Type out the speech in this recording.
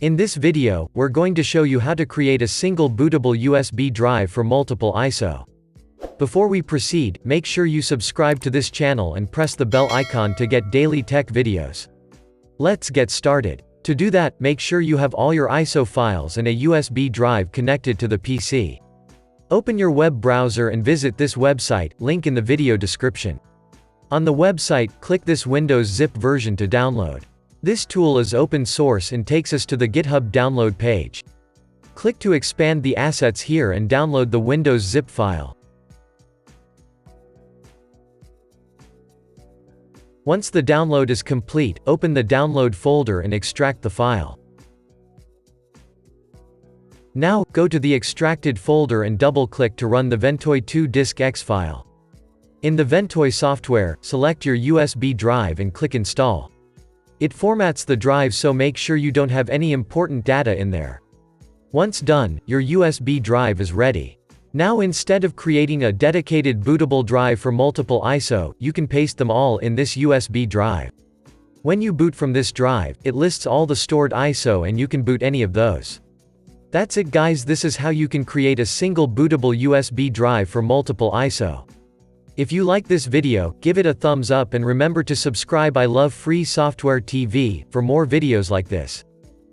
In this video, we're going to show you how to create a single bootable USB drive for multiple ISO. Before we proceed, make sure you subscribe to this channel and press the bell icon to get daily tech videos. Let's get started. To do that, make sure you have all your ISO files and a USB drive connected to the PC. Open your web browser and visit this website, link in the video description. On the website, click this Windows zip version to download. This tool is open source and takes us to the GitHub download page. Click to expand the assets here and download the Windows zip file. Once the download is complete, open the download folder and extract the file. Now, go to the extracted folder and double-click to run the Ventoy 2 disk X file. In the Ventoy software, select your USB drive and click Install. It formats the drive, so make sure you don't have any important data in there. Once done, your USB drive is ready. Now, instead of creating a dedicated bootable drive for multiple ISO, you can paste them all in this USB drive. When you boot from this drive, it lists all the stored ISO and you can boot any of those. That's it guys, this is how you can create a single bootable USB drive for multiple ISO. If you like this video, give it a thumbs up and remember to subscribe. I love free software TV for more videos like this.